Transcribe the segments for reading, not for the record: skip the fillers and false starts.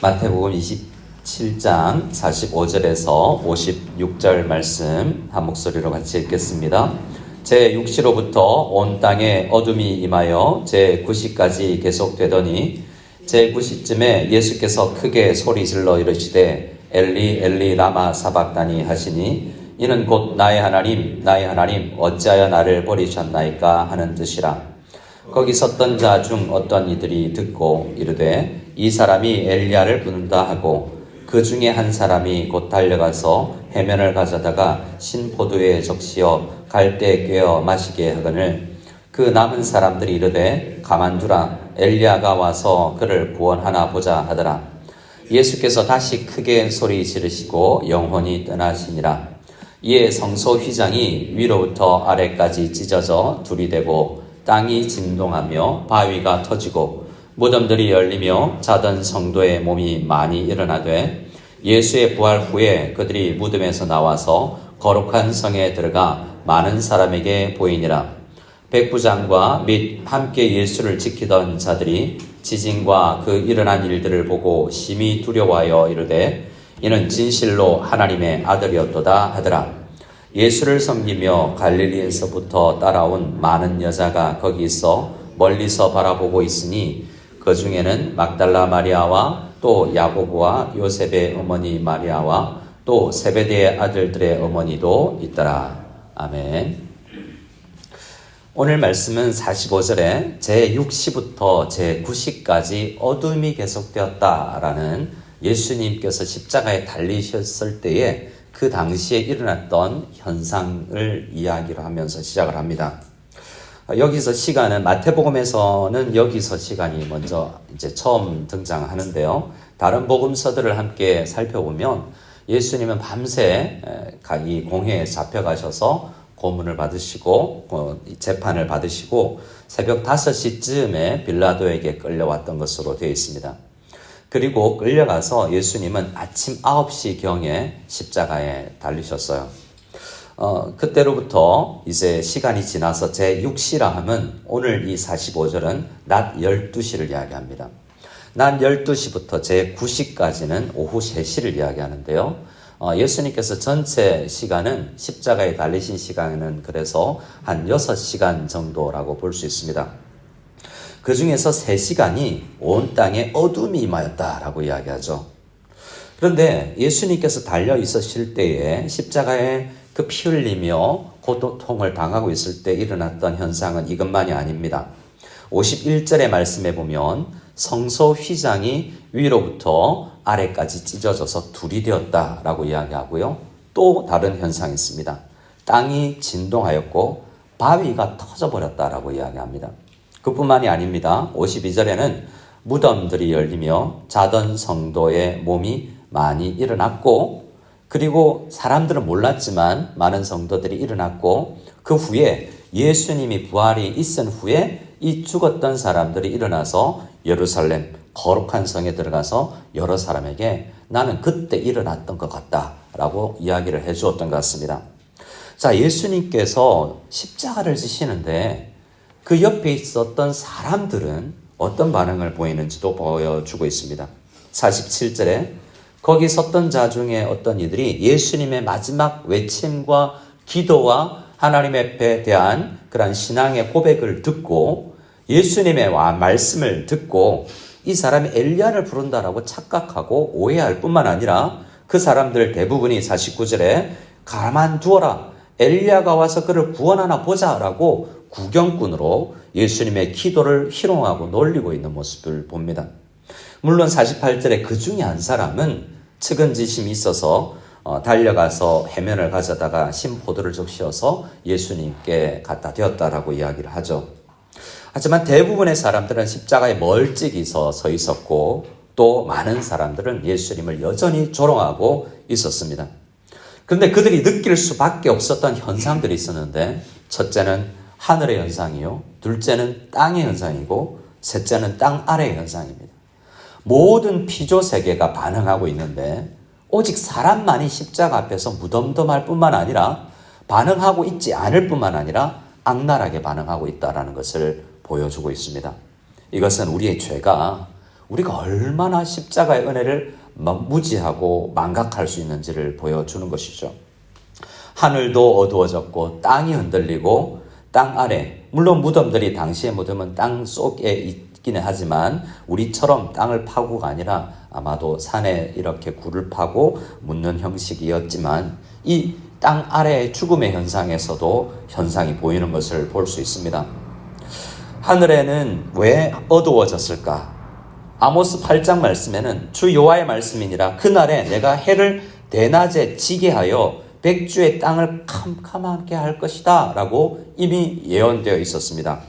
마태복음 27장 45절에서 56절 말씀 한 목소리로 같이 읽겠습니다. 제6시로부터 온 땅에 어둠이 임하여 제9시까지 계속되더니 제9시쯤에 예수께서 크게 소리질러 이르시되 엘리 엘리 라마 사박다니 하시니 이는 곧 나의 하나님 어찌하여 나를 버리셨나이까 하는 뜻이라. 거기 섰던 자 중 어떤 이들이 듣고 이르되 이 사람이 엘리야를 부른다 하고 그 중에 한 사람이 곧 달려가서 해면을 가져다가 신포도에 적시어 갈대에 꿰어 마시게 하거늘 그 남은 사람들이 이르되 가만두라 엘리야가 와서 그를 구원하나 보자 하더라. 예수께서 다시 크게 소리 지르시고 영혼이 떠나시니라. 이에 성소 휘장이 위로부터 아래까지 찢어져 둘이 되고 땅이 진동하며 바위가 터지고 무덤들이 열리며 자던 성도의 몸이 많이 일어나되 예수의 부활 후에 그들이 무덤에서 나와서 거룩한 성에 들어가 많은 사람에게 보이니라. 백부장과 및 함께 예수를 지키던 자들이 지진과 그 일어난 일들을 보고 심히 두려워하여 이르되 이는 진실로 하나님의 아들이었도다 하더라. 예수를 섬기며 갈릴리에서부터 따라온 많은 여자가 거기 있어 멀리서 바라보고 있으니 그 중에는 막달라 마리아와 또 야고보와 요셉의 어머니 마리아와 또 세베대의 아들들의 어머니도 있더라. 아멘. 오늘 말씀은 45절에 제6시부터 제9시까지 어둠이 계속되었다라는 예수님께서 십자가에 달리셨을 때에 그 당시에 일어났던 현상을 이야기를 하면서 시작을 합니다. 여기서 시간은 마태복음에서는 여기서 시간이 먼저 이제 처음 등장하는데요. 다른 복음서들을 함께 살펴보면 예수님은 밤새 이 공회에 잡혀가셔서 고문을 받으시고 재판을 받으시고 새벽 5시쯤에 빌라도에게 끌려왔던 것으로 되어 있습니다. 그리고 끌려가서 예수님은 아침 9시경에 십자가에 달리셨어요. 그때로부터 이제 시간이 지나서 제6시라 하면 오늘 이 45절은 낮 12시를 이야기합니다. 낮 12시부터 제9시까지는 오후 3시를 이야기하는데요. 예수님께서 전체 시간은 십자가에 달리신 시간은 그래서 한 6시간 정도라고 볼 수 있습니다. 그 중에서 3시간이 온 땅에 어둠이 임하였다라고 이야기하죠. 그런데 예수님께서 달려 있으실 때에 십자가에 그 피 흘리며 고통을 당하고 있을 때 일어났던 현상은 이것만이 아닙니다. 51절의 말씀에 보면 성소 휘장이 위로부터 아래까지 찢어져서 둘이 되었다라고 이야기하고요. 또 다른 현상이 있습니다. 땅이 진동하였고 바위가 터져버렸다라고 이야기합니다. 그뿐만이 아닙니다. 52절에는 무덤들이 열리며 자던 성도의 몸이 많이 일어났고 그리고 사람들은 몰랐지만 많은 성도들이 일어났고 그 후에 예수님이 부활이 있은 후에 이 죽었던 사람들이 일어나서 예루살렘 거룩한 성에 들어가서 여러 사람에게 나는 그때 일어났던 것 같다라고 이야기를 해주었던 것 같습니다. 자, 예수님께서 십자가를 지시는데 그 옆에 있었던 사람들은 어떤 반응을 보이는지도 보여주고 있습니다. 47절에 거기 섰던 자 중에 어떤 이들이 예수님의 마지막 외침과 기도와 하나님에 대한 그런 신앙의 고백을 듣고 예수님의 말씀을 듣고 이 사람이 엘리야를 부른다라고 착각하고 오해할 뿐만 아니라 그 사람들 대부분이 49절에 가만두어라 엘리야가 와서 그를 구원하나 보자라고 구경꾼으로 예수님의 기도를 희롱하고 놀리고 있는 모습을 봅니다. 물론 48절에 그 중에 한 사람은 측은지심이 있어서 달려가서 해면을 가져다가 신포도를 적시어서 예수님께 갖다 대었다라고 이야기를 하죠. 하지만 대부분의 사람들은 십자가에 멀찍이 서 있었고 또 많은 사람들은 예수님을 여전히 조롱하고 있었습니다. 그런데 그들이 느낄 수밖에 없었던 현상들이 있었는데 첫째는 하늘의 현상이요. 둘째는 땅의 현상이고 셋째는 땅 아래의 현상입니다. 모든 피조 세계가 반응하고 있는데 오직 사람만이 십자가 앞에서 무덤덤할 뿐만 아니라 반응하고 있지 않을 뿐만 아니라 악랄하게 반응하고 있다는 것을 보여주고 있습니다. 이것은 우리의 죄가 우리가 얼마나 십자가의 은혜를 무지하고 망각할 수 있는지를 보여주는 것이죠. 하늘도 어두워졌고 땅이 흔들리고 땅 아래, 물론 무덤들이 당시의 무덤은 땅 속에 있기는 하지만 우리처럼 땅을 파고가 아니라 아마도 산에 이렇게 굴을 파고 묻는 형식이었지만 이 땅 아래의 죽음의 현상에서도 현상이 보이는 것을 볼 수 있습니다. 하늘에는 왜 어두워졌을까? 아모스 8장 말씀에는 주 여호와의 말씀이니라 그날에 내가 해를 대낮에 지게 하여 백주의 땅을 캄캄하게 할 것이다 라고 이미 예언되어 있었습니다.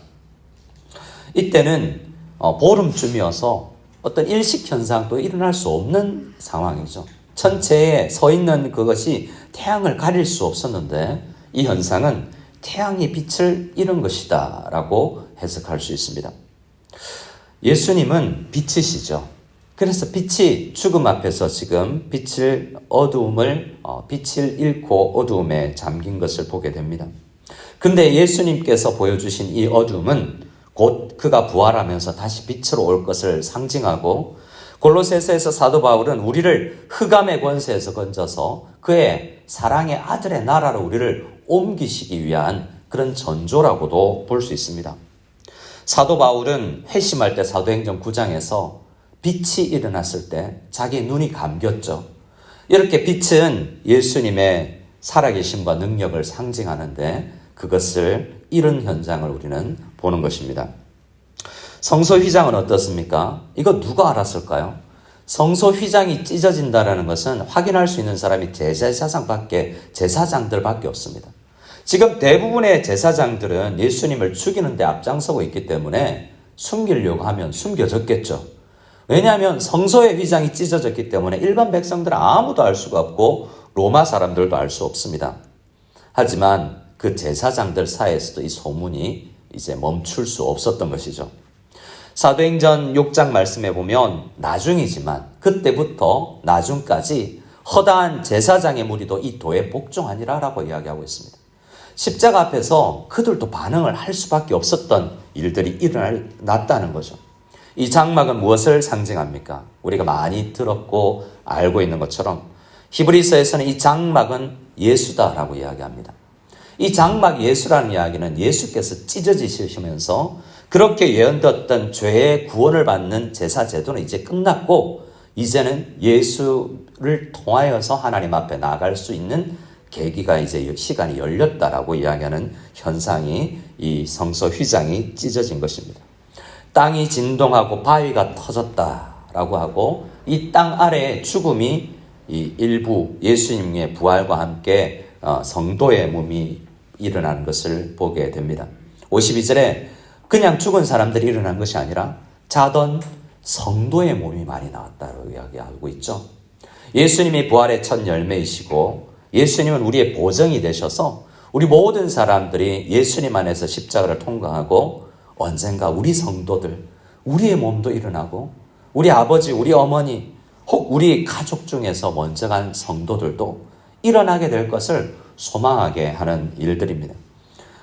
이때는 보름쯤이어서 어떤 일식 현상도 일어날 수 없는 상황이죠. 천체에 서 있는 그것이 태양을 가릴 수 없었는데 이 현상은 태양이 빛을 잃은 것이다 라고 해석할 수 있습니다. 예수님은 빛이시죠. 그래서 빛이 죽음 앞에서 지금 빛을 잃고 어두움에 잠긴 것을 보게 됩니다. 근데 예수님께서 보여주신 이 어두움은 곧 그가 부활하면서 다시 빛으로 올 것을 상징하고 골로새서에서 사도 바울은 우리를 흑암의 권세에서 건져서 그의 사랑의 아들의 나라로 우리를 옮기시기 위한 그런 전조라고도 볼 수 있습니다. 사도 바울은 회심할 때 사도행전 9장에서 빛이 일어났을 때 자기 눈이 감겼죠. 이렇게 빛은 예수님의 살아계심과 능력을 상징하는데 그것을 잃은 현장을 우리는 보는 것입니다. 성소 휘장은 어떻습니까? 이거 누가 알았을까요? 성소 휘장이 찢어진다는 것은 확인할 수 있는 사람이 제사장들밖에 없습니다. 지금 대부분의 제사장들은 예수님을 죽이는 데 앞장서고 있기 때문에 숨기려고 하면 숨겨졌겠죠. 왜냐하면 성소의 휘장이 찢어졌기 때문에 일반 백성들은 아무도 알 수가 없고 로마 사람들도 알 수 없습니다. 하지만 그 제사장들 사이에서도 이 소문이 이제 멈출 수 없었던 것이죠. 사도행전 6장 말씀에 보면 나중이지만 그때부터 나중까지 허다한 제사장의 무리도 이 도에 복종하니라 라고 이야기하고 있습니다. 십자가 앞에서 그들도 반응을 할 수밖에 없었던 일들이 일어났다는 거죠. 이 장막은 무엇을 상징합니까? 우리가 많이 들었고 알고 있는 것처럼 히브리서에서는 이 장막은 예수다라고 이야기합니다. 이 장막 예수라는 이야기는 예수께서 찢어지시면서 그렇게 예언되었던 죄의 구원을 받는 제사 제도는 이제 끝났고 이제는 예수를 통하여서 하나님 앞에 나아갈 수 있는 계기가 이제 시간이 열렸다라고 이야기하는 현상이 이 성소 휘장이 찢어진 것입니다. 땅이 진동하고 바위가 터졌다라고 하고 이 땅 아래에 죽음이 이 일부 예수님의 부활과 함께 성도의 몸이 일어나는 것을 보게 됩니다. 52절에 그냥 죽은 사람들이 일어난 것이 아니라 자던 성도의 몸이 많이 나왔다고 이야기하고 있죠. 예수님이 부활의 첫 열매이시고 예수님은 우리의 보정이 되셔서 우리 모든 사람들이 예수님 안에서 십자가를 통과하고 언젠가 우리 성도들, 우리의 몸도 일어나고 우리 아버지, 우리 어머니, 혹 우리 가족 중에서 먼저 간 성도들도 일어나게 될 것을 소망하게 하는 일들입니다.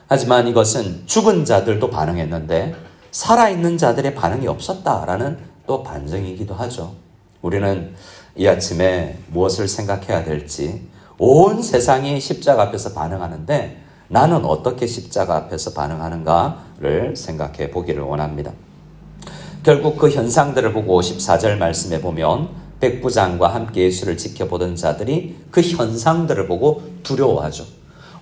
하지만 이것은 죽은 자들도 반응했는데 살아있는 자들의 반응이 없었다라는 또 반증이기도 하죠. 우리는 이 아침에 무엇을 생각해야 될지 온 세상이 십자가 앞에서 반응하는데 나는 어떻게 십자가 앞에서 반응하는가를 생각해 보기를 원합니다. 결국 그 현상들을 보고 54절 말씀에 보면 백부장과 함께 예수를 지켜보던 자들이 그 현상들을 보고 두려워하죠.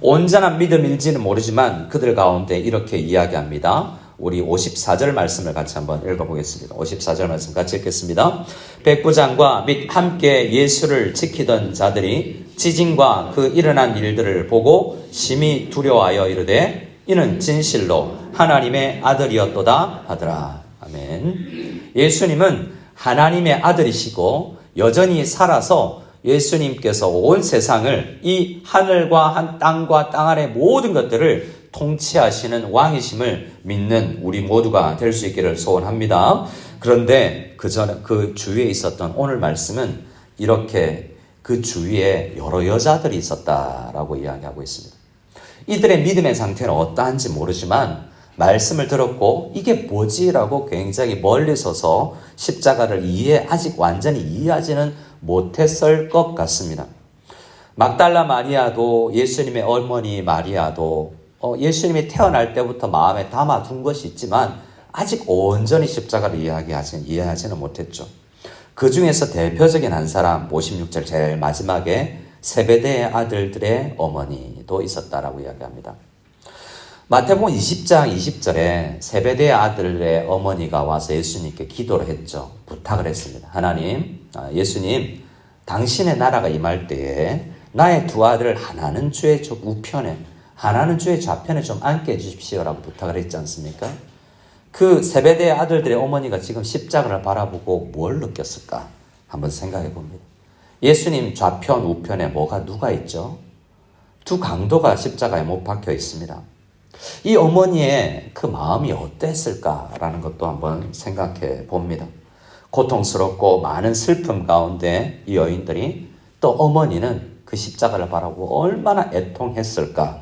온전한 믿음일지는 모르지만 그들 가운데 이렇게 이야기합니다. 우리 54절 말씀을 같이 한번 읽어보겠습니다. 54절 말씀 같이 읽겠습니다. 백부장과 및 함께 예수를 지키던 자들이 지진과 그 일어난 일들을 보고 심히 두려워하여 이르되 이는 진실로 하나님의 아들이었도다 하더라. 아멘. 예수님은 하나님의 아들이시고 여전히 살아서 예수님께서 온 세상을 이 하늘과 땅과 땅 아래 모든 것들을 통치하시는 왕이심을 믿는 우리 모두가 될 수 있기를 소원합니다. 그런데 그 주위에 있었던 오늘 말씀은 이렇게 그 주위에 여러 여자들이 있었다라고 이야기하고 있습니다. 이들의 믿음의 상태는 어떠한지 모르지만 말씀을 들었고 이게 뭐지라고 굉장히 멀리 서서 십자가를 아직 완전히 이해하지는 못했을 것 같습니다. 막달라 마리아도 예수님의 어머니 마리아도 예수님이 태어날 때부터 마음에 담아둔 것이 있지만 아직 온전히 십자가를 이해하지는 못했죠. 그 중에서 대표적인 한 사람 56절 제일 마지막에 세베대의 아들들의 어머니도 있었다라고 이야기합니다. 마태복음 20장 20절에 세베대의 아들의 어머니가 와서 예수님께 기도를 했죠. 부탁을 했습니다. 하나님, 예수님, 당신의 나라가 임할 때에 나의 두 아들을 하나는 주의 우편에 하나는 주의 좌편에 좀 앉게 해주십시오라고 부탁을 했지 않습니까? 그 세베대의 아들들의 어머니가 지금 십자가를 바라보고 뭘 느꼈을까? 한번 생각해 봅니다. 예수님 좌편 우편에 누가 있죠? 두 강도가 십자가에 못 박혀 있습니다. 이 어머니의 그 마음이 어땠을까라는 것도 한번 생각해 봅니다. 고통스럽고 많은 슬픔 가운데 이 여인들이 또 어머니는 그 십자가를 바라보고 얼마나 애통했을까.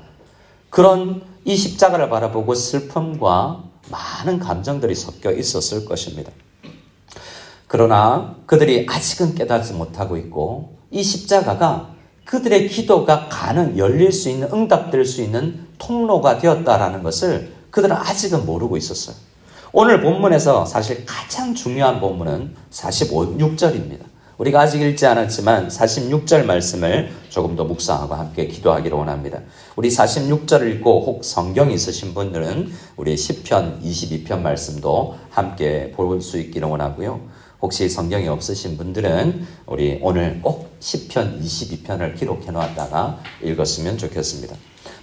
그런 이 십자가를 바라보고 슬픔과 많은 감정들이 섞여 있었을 것입니다. 그러나 그들이 아직은 깨닫지 못하고 있고 이 십자가가 그들의 기도가 열릴 수 있는, 응답될 수 있는 통로가 되었다라는 것을 그들은 아직은 모르고 있었어요. 오늘 본문에서 사실 가장 중요한 본문은 46절입니다. 우리가 아직 읽지 않았지만 46절 말씀을 조금 더 묵상하고 함께 기도하기를 원합니다. 우리 46절을 읽고 혹 성경이 있으신 분들은 우리 시편 22편 말씀도 함께 볼 수 있기를 원하고요. 혹시 성경이 없으신 분들은 우리 오늘 꼭 시편 22편을 기록해 놓았다가 읽었으면 좋겠습니다.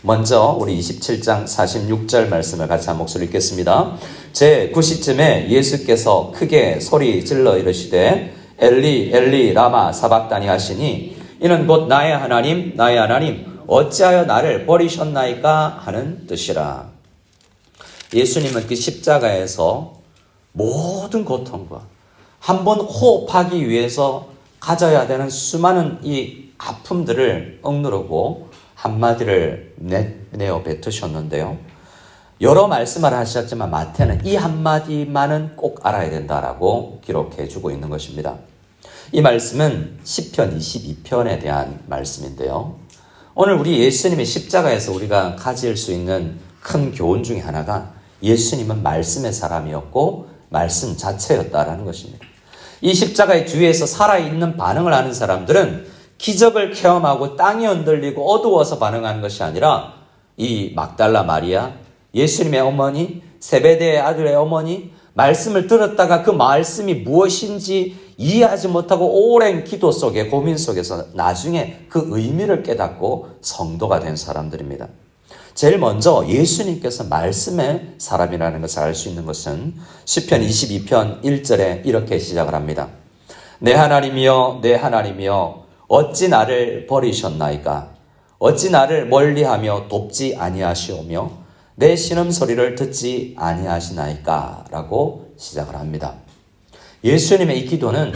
먼저 우리 27장 46절 말씀을 같이 한 목소리 읽겠습니다. 제9시쯤에 예수께서 크게 소리 질러 이르시되 엘리 엘리 라마 사박다니 하시니 이는 곧 나의 하나님 어찌하여 나를 버리셨나이까 하는 뜻이라. 예수님은 그 십자가에서 모든 고통과 한번 호흡하기 위해서 가져야 되는 수많은 이 아픔들을 억누르고 한마디를 내어 뱉으셨는데요. 여러 말씀을 하셨지만 마태는 이 한마디만은 꼭 알아야 된다라고 기록해 주고 있는 것입니다. 이 말씀은 시편 22편에 대한 말씀인데요. 오늘 우리 예수님의 십자가에서 우리가 가질 수 있는 큰 교훈 중에 하나가 예수님은 말씀의 사람이었고 말씀 자체였다라는 것입니다. 이 십자가의 뒤에서 살아있는 반응을 하는 사람들은 기적을 체험하고 땅이 흔들리고 어두워서 반응하는 것이 아니라 이 막달라 마리아, 예수님의 어머니, 세베대의 아들의 어머니, 말씀을 들었다가 그 말씀이 무엇인지 이해하지 못하고 오랜 기도 속에 고민 속에서 나중에 그 의미를 깨닫고 성도가 된 사람들입니다. 제일 먼저 예수님께서 말씀의 사람이라는 것을 알 수 있는 것은 시편 22편 1절에 이렇게 시작을 합니다. 내 하나님이여 내 하나님이여 어찌 나를 버리셨나이까? 어찌 나를 멀리하며 돕지 아니하시오며 내 신음소리를 듣지 아니하시나이까? 라고 시작을 합니다. 예수님의 이 기도는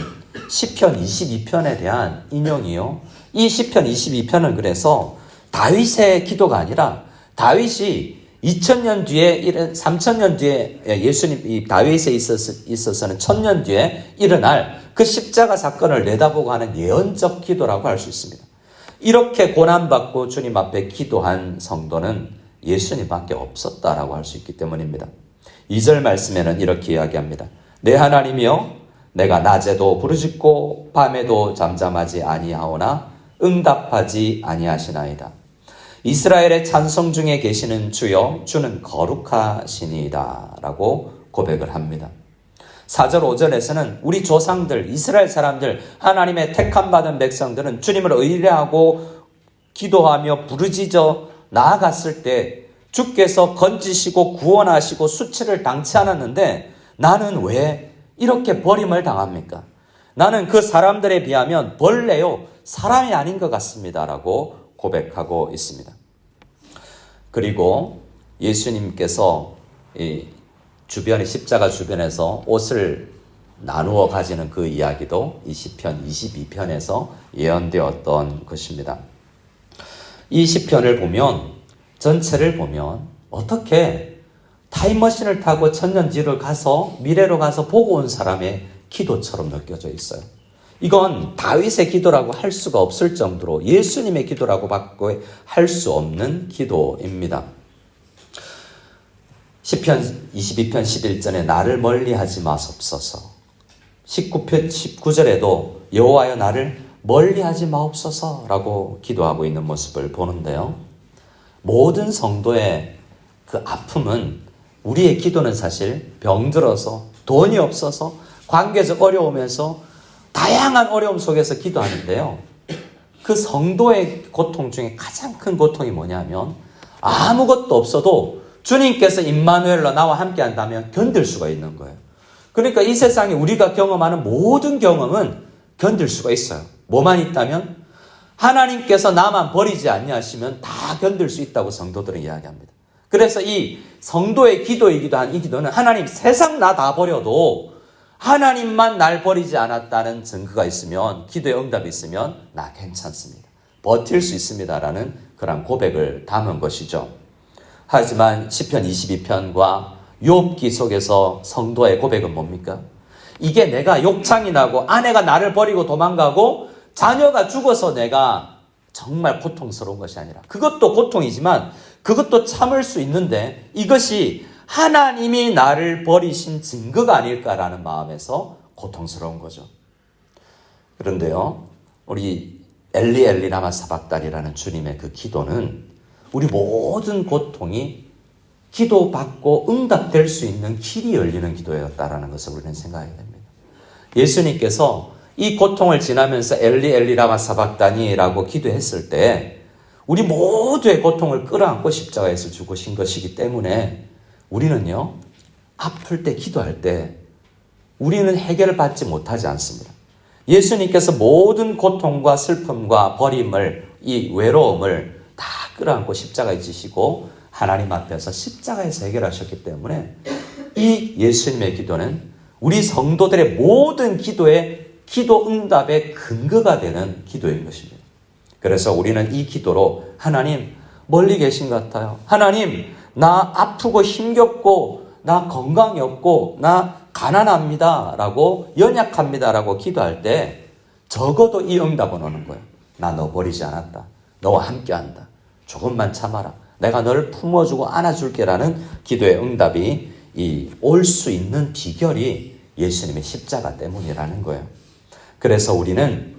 시편 22편에 대한 인용이요. 이 시편 22편은 그래서 다윗의 기도가 아니라 다윗이 2000년 뒤에 3000년 뒤에 예수님 다윗에 있어서는 1000년 뒤에 일어날 그 십자가 사건을 내다보고 하는 예언적 기도라고 할 수 있습니다. 이렇게 고난받고 주님 앞에 기도한 성도는 예수님밖에 없었다라고 할 수 있기 때문입니다. 2절 말씀에는 이렇게 이야기합니다. 내 하나님이여 내가 낮에도 부르짖고 밤에도 잠잠하지 아니하오나 응답하지 아니하시나이다. 이스라엘의 찬송 중에 계시는 주여 주는 거룩하시니이다 라고 고백을 합니다. 4절 5절에서는 우리 조상들 이스라엘 사람들 하나님의 택함 받은 백성들은 주님을 의뢰하고 기도하며 부르짖어 나아갔을 때 주께서 건지시고 구원하시고 수치를 당치 않았는데 나는 왜 이렇게 버림을 당합니까? 나는 그 사람들에 비하면 벌레요 사람이 아닌 것 같습니다 라고 고백하고 있습니다. 그리고 예수님께서 이 십자가 주변에서 옷을 나누어 가지는 그 이야기도 이 시편 22편에서 예언되었던 것입니다. 이 시편을 보면 전체를 보면 어떻게 타임머신을 타고 천년지를 가서 미래로 가서 보고 온 사람의 기도처럼 느껴져 있어요. 이건 다윗의 기도라고 할 수가 없을 정도로 예수님의 기도라고 밖에 할 수 없는 기도입니다. 시편 22편 11절에 나를 멀리하지 마옵소서. 19절에도 여호와여 나를 멀리하지 마옵소서라고 기도하고 있는 모습을 보는데요. 모든 성도의 그 아픔은 우리의 기도는 사실 병들어서 돈이 없어서 관계적 어려움에서 다양한 어려움 속에서 기도하는데요. 그 성도의 고통 중에 가장 큰 고통이 뭐냐면 아무것도 없어도 주님께서 임마누엘로 나와 함께 한다면 견딜 수가 있는 거예요. 그러니까 이 세상에 우리가 경험하는 모든 경험은 견딜 수가 있어요. 뭐만 있다면 하나님께서 나만 버리지 아니하시면 다 견딜 수 있다고 성도들은 이야기합니다. 그래서 이 성도의 기도이기도 한 이 기도는 하나님 세상 나 다 버려도 하나님만 날 버리지 않았다는 증거가 있으면, 기도의 응답이 있으면 나 괜찮습니다. 버틸 수 있습니다라는 그런 고백을 담은 것이죠. 하지만 시편 22편과 욥기 속에서 성도의 고백은 뭡니까? 이게 내가 욕창이 나고 아내가 나를 버리고 도망가고 자녀가 죽어서 내가 정말 고통스러운 것이 아니라, 그것도 고통이지만 그것도 참을 수 있는데 이것이 하나님이 나를 버리신 증거가 아닐까라는 마음에서 고통스러운 거죠. 그런데요, 우리 엘리 엘리 라마 사박다니라는 주님의 그 기도는 우리 모든 고통이 기도받고 응답될 수 있는 길이 열리는 기도였다라는 것을 우리는 생각해야 됩니다. 예수님께서 이 고통을 지나면서 엘리 엘리 라마 사박다니라고 기도했을 때 우리 모두의 고통을 끌어안고 십자가에서 죽으신 것이기 때문에 우리는요, 아플 때 기도할 때 우리는 해결을 받지 못하지 않습니다. 예수님께서 모든 고통과 슬픔과 버림을, 이 외로움을 다 끌어안고 십자가에 지시고 하나님 앞에서 십자가에서 해결하셨기 때문에 이 예수님의 기도는 우리 성도들의 모든 기도의 기도 응답의 근거가 되는 기도인 것입니다. 그래서 우리는 이 기도로 하나님 멀리 계신 것 같아요. 하나님 나 아프고 힘겹고 나 건강이 없고 나 가난합니다 라고 연약합니다 라고 기도할 때 적어도 이 응답은 오는 거예요. 나 너 버리지 않았다. 너와 함께한다. 조금만 참아라. 내가 너를 품어주고 안아줄게 라는 기도의 응답이 올 수 있는 비결이 예수님의 십자가 때문이라는 거예요. 그래서 우리는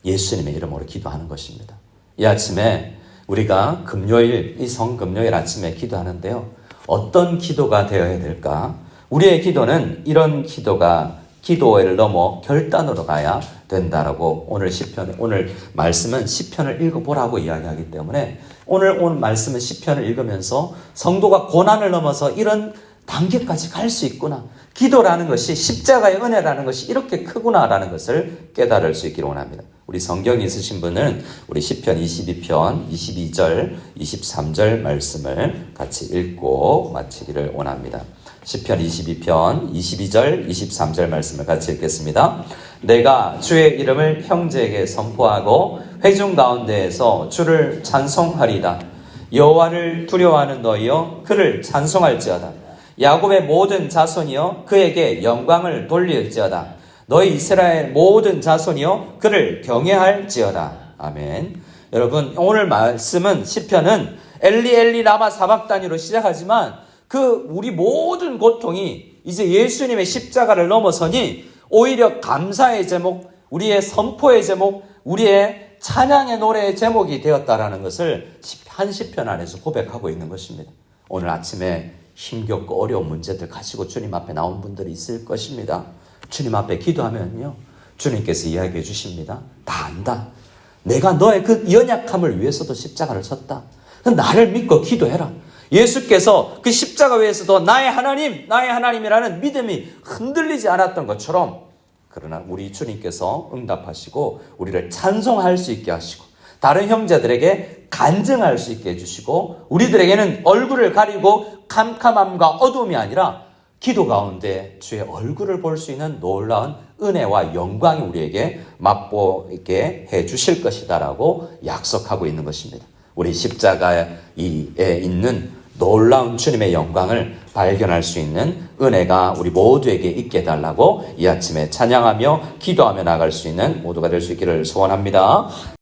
예수님의 이름으로 기도하는 것입니다. 이 아침에 우리가 금요일, 이 성금요일 아침에 기도하는데요. 어떤 기도가 되어야 될까? 우리의 기도는 이런 기도를 넘어 결단으로 가야 된다라고 오늘 말씀은 시편을 읽어보라고 이야기하기 때문에 오늘 말씀은 시편을 읽으면서 성도가 고난을 넘어서 이런 단계까지 갈 수 있구나. 기도라는 것이, 십자가의 은혜라는 것이 이렇게 크구나라는 것을 깨달을 수 있기를 원합니다. 우리 성경이 있으신 분은 우리 시편 22편 22절 23절 말씀을 같이 읽고 마치기를 원합니다. 시편 22편 22절 23절 말씀을 같이 읽겠습니다. 내가 주의 이름을 형제에게 선포하고 회중 가운데에서 주를 찬송하리다. 여호와를 두려워하는 너희여 그를 찬송할지어다. 야곱의 모든 자손이여 그에게 영광을 돌릴지어다. 너희 이스라엘 모든 자손이여 그를 경외할지어다. 아멘. 여러분, 오늘 말씀은 시편은 엘리 엘리 라마 사박다니로 시작하지만 우리 모든 고통이 이제 예수님의 십자가를 넘어서니 오히려 감사의 제목, 우리의 선포의 제목, 우리의 찬양의 노래의 제목이 되었다라는 것을 한 시편 안에서 고백하고 있는 것입니다. 오늘 아침에 힘겹고 어려운 문제들 가지고 주님 앞에 나온 분들이 있을 것입니다. 주님 앞에 기도하면요, 주님께서 이야기해 주십니다. 다 안다. 내가 너의 그 연약함을 위해서도 십자가를 졌다. 나를 믿고 기도해라. 예수께서 그 십자가 위에서도 나의 하나님이라는 믿음이 흔들리지 않았던 것처럼, 그러나 우리 주님께서 응답하시고 우리를 찬송할 수 있게 하시고 다른 형제들에게 간증할 수 있게 해주시고 우리들에게는 얼굴을 가리고 캄캄함과 어두움이 아니라 기도 가운데 주의 얼굴을 볼 수 있는 놀라운 은혜와 영광이 우리에게 맛보게 해주실 것이다라고 약속하고 있는 것입니다. 우리 십자가에 있는 놀라운 주님의 영광을 발견할 수 있는 은혜가 우리 모두에게 있게 해달라고 이 아침에 찬양하며 기도하며 나갈 수 있는 모두가 될 수 있기를 소원합니다.